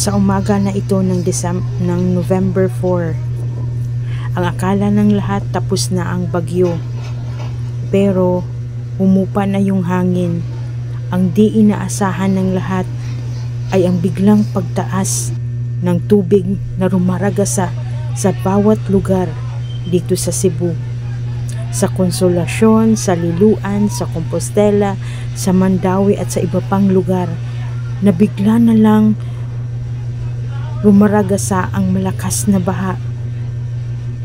Sa umaga na ito ng November 4, ang akala ng lahat tapos na ang bagyo. Pero humupa na yung hangin. Ang di inaasahan ng lahat ay ang biglang pagtaas ng tubig na rumaragasa sa bawat lugar dito sa Cebu. Sa Consolacion, sa Liloan, sa Compostela, sa Mandaue at sa iba pang lugar na bigla na lang rumaragasa ang malakas na baha.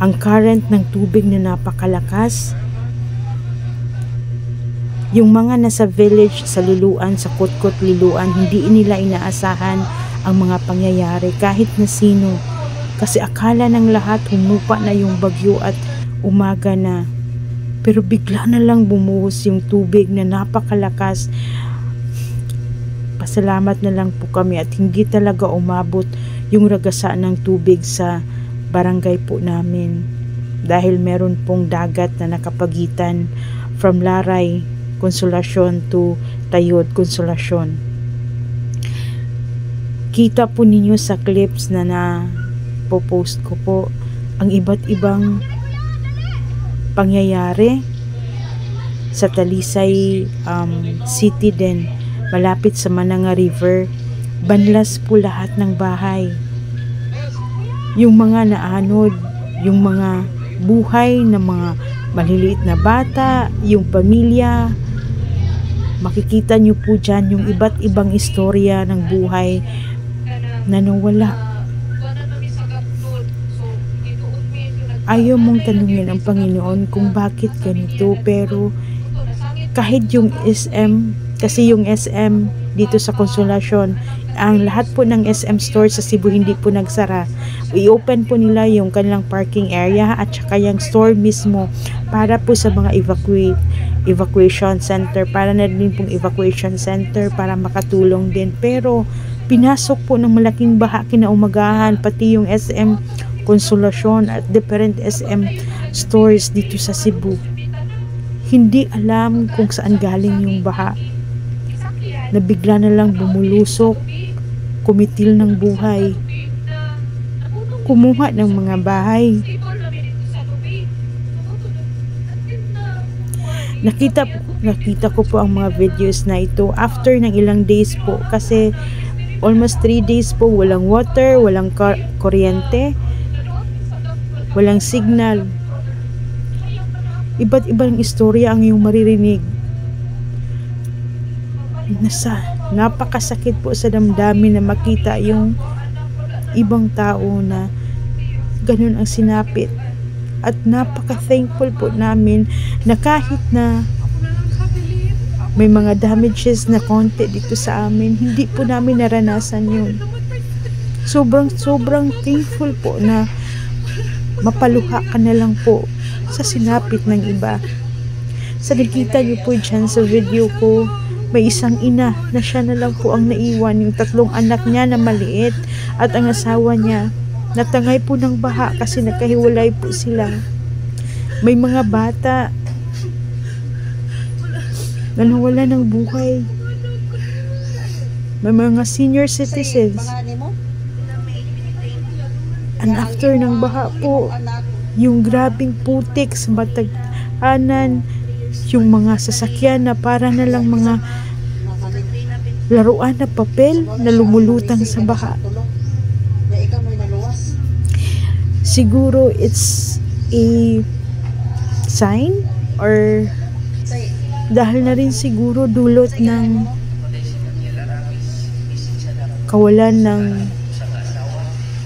Ang current ng tubig na napakalakas. Yung mga nasa village sa Liloan, sa Kutkot, Liloan, hindi nila inaasahan ang mga pangyayari kahit na sino. Kasi akala ng lahat humupa na yung bagyo at umaga na. Pero bigla na lang bumuhos yung tubig na napakalakas. Pasalamat na lang po kami at hindi talaga umabot yung ragasa ng tubig sa barangay po namin. Dahil meron pong dagat na nakapagitan from Laray, Consolacion to Tayod, Consolacion. Kita po ninyo sa clips na post ko po ang iba't ibang pangyayari sa Talisay City din, malapit sa Mananga River. Banlas po lahat ng bahay. Yung mga naanod, yung mga buhay ng mga maliliit na bata, yung pamilya, makikita nyo po dyan yung iba't ibang istorya ng buhay na nawala. Ayaw mong tanungin ang Panginoon kung bakit ganito, pero kahit yung SM, kasi yung SM dito sa Consolacion, ang lahat po ng SM store sa Cebu hindi po nagsara. I-open po nila yung kanilang parking area at saka yung store mismo para po sa mga evacuation center, para na din pong evacuation center para makatulong din. Pero pinasok po ng malaking baha kinaumagahan pati yung SM Consolacion at different SM stores dito sa Cebu. Hindi alam kung saan galing yung baha na bigla na lang bumulusok, kumitil ng buhay, kumuha ng mga bahay. Nakita ko po ang mga videos na ito after ng ilang days po, kasi almost 3 days po walang water, walang kuryente, walang signal. Iba't ibang istorya ang iyong maririnig. Napakasakit po sa damdamin na makita yung ibang tao na ganun ang sinapit. At napaka-thankful po namin na kahit na may mga damages na konti dito sa amin, hindi po namin naranasan yun. Sobrang thankful po na mapaluha ka na lang po sa sinapit ng iba. Sa nakita niyo po dyan sa video ko, may isang ina na siya na lang po ang naiwan, yung 3 anak niya na maliit at ang asawa niya natangay po ng baha kasi nakahiwalay po sila. May mga bata na nawala ng buhay. May mga senior citizens. And after ng baha po, yung grabing putik sa matag-anan, yung mga sasakyan na para na lang mga laruan na papel na lumulutang sa baha. Siguro it's a sign, or dahil na rin siguro dulot ng kawalan ng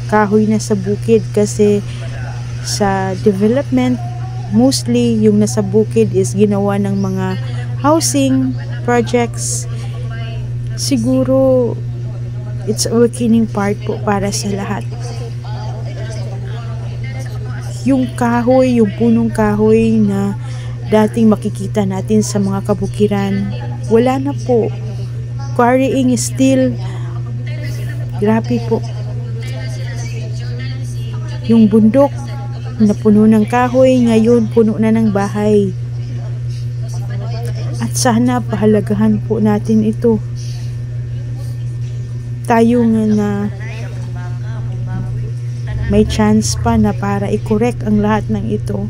kahoy na sa bukid, kasi sa development mostly yung nasa bukid is ginawa ng mga housing projects. Siguro it's a awakening part po para sa lahat. Yung kahoy, yung punong kahoy na dating makikita natin sa mga kabukiran, wala na po. Quarrying is still grabe po. Yung bundok na puno ng kahoy, ngayon puno na ng bahay. At sana pahalagahan po natin ito. Tayo nga na may chance pa na para i-correct ang lahat ng ito.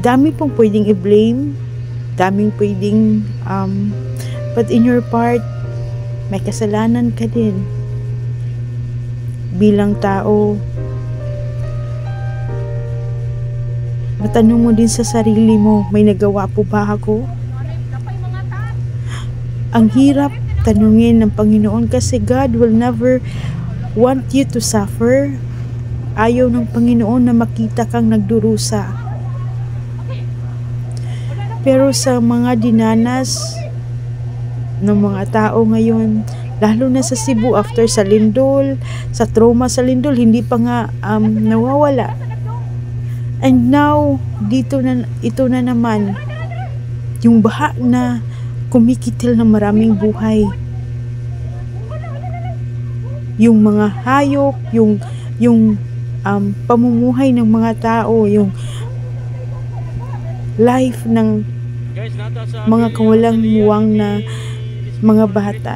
Dami pong pwedeng i-blame, daming pwedeng but in your part, may kasalanan ka din bilang tao. Matanong mo din sa sarili mo, may nagawa po ba ako? Ang hirap tanungin ng Panginoon kasi God will never want you to suffer. Ayaw ng Panginoon na makita kang nagdurusa. Pero sa mga dinanas ng mga tao ngayon, lalo na sa Cebu after sa lindol, sa trauma sa lindol, hindi pa nga nawawala. And now, ito na naman, yung baha na kumikitil ng maraming buhay. Yung mga hayop, yung pamumuhay ng mga tao, yung life ng mga kawalang muwang na mga bata.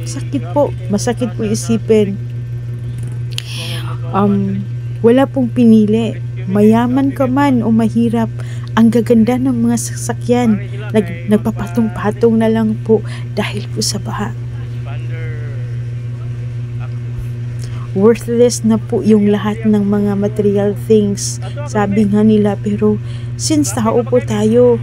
Sakit po, masakit po isipin. Wala pong pinili, mayaman ka man o mahirap, ang gaganda ng mga sasakyan nagpapatong-patong na lang po dahil po sa baha. Worthless na po yung lahat ng mga material things, sabi nga nila, pero since tao po tayo,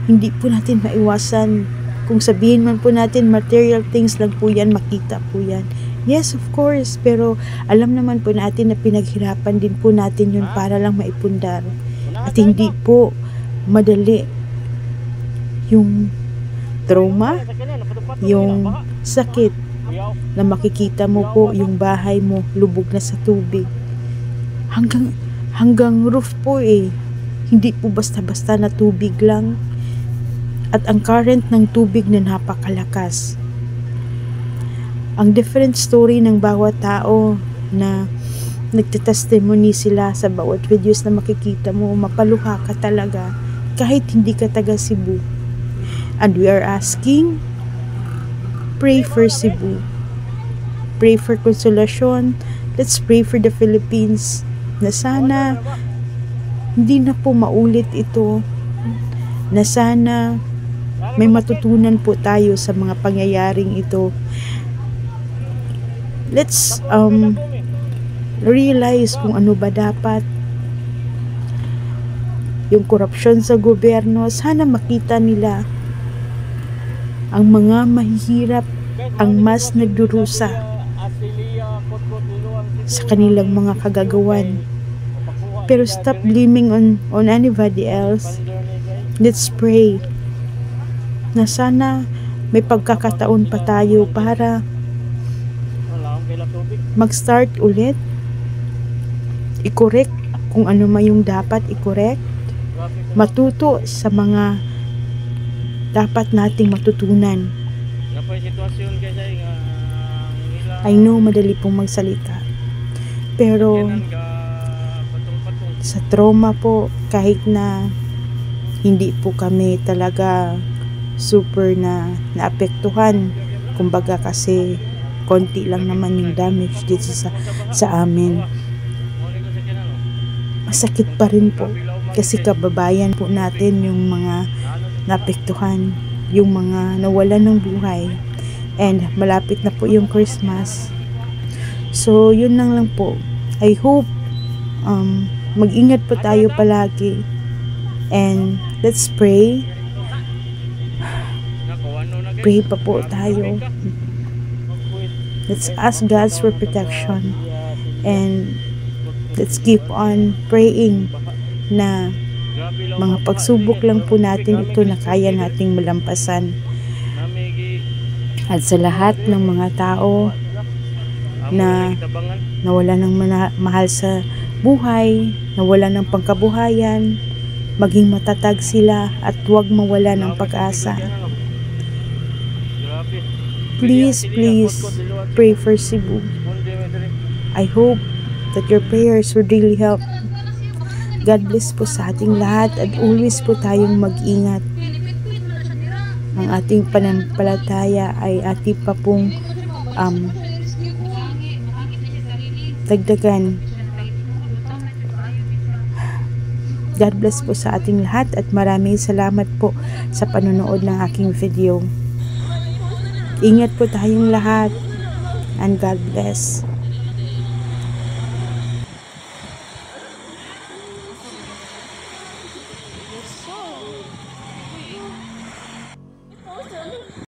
hindi po natin maiwasan. Kung sabihin man po natin material things lang po yan, makita po yan. Yes, of course, pero alam naman po natin na pinaghirapan din po natin yun para lang maipundar. At hindi po madali yung trauma, yung sakit na makikita mo po yung bahay mo lubog na sa tubig. Hanggang roof po hindi po basta-basta na tubig lang. At ang current ng tubig na napakalakas. Ang different story ng bawat tao na nagtetestimony sila sa bawat videos na makikita mo, mapaluha ka talaga kahit hindi ka taga Cebu. And we are asking, pray for Cebu, pray for Consolacion, let's pray for the Philippines na sana hindi na po maulit ito, na sana may matutunan po tayo sa mga pangyayaring ito. Let's realize kung ano ba dapat. Yung korupsyon sa gobyerno, sana makita nila ang mga mahihirap, ang mas nagdurusa sa kanilang mga kagagawan. Pero stop blaming on anybody else. Let's pray na sana may pagkakataon pa tayo para mag-start ulit, i-correct kung ano man yung dapat i-correct, matuto sa mga dapat nating matutunan. I know madali pong magsalita, pero sa trauma po, kahit na hindi po kami talaga super na naapektuhan, kumbaga kasi konti lang naman yung damage dito sa amin, masakit pa rin po kasi kababayan po natin yung mga naapektuhan, yung mga nawalan ng buhay, and malapit na po yung Christmas. So yun lang po. I hope mag-ingat po tayo palagi, and let's pray pa po tayo. Let's ask God for protection, and let's keep on praying na mga pagsubok lang po natin ito na kaya nating malampasan. At sa lahat ng mga tao na nawala ng mahal sa buhay, nawala ng pangkabuhayan, maging matatag sila at huwag mawala ng pag-asa. Please pray for Cebu. I hope that your prayers would really help. God bless po sa ating lahat, at always po tayong mag-ingat. Ang ating pananampalataya ay ating pa pong dagdagan. God bless po sa ating lahat at maraming salamat po sa panonood ng aking video. Ingat po tayong lahat and God bless.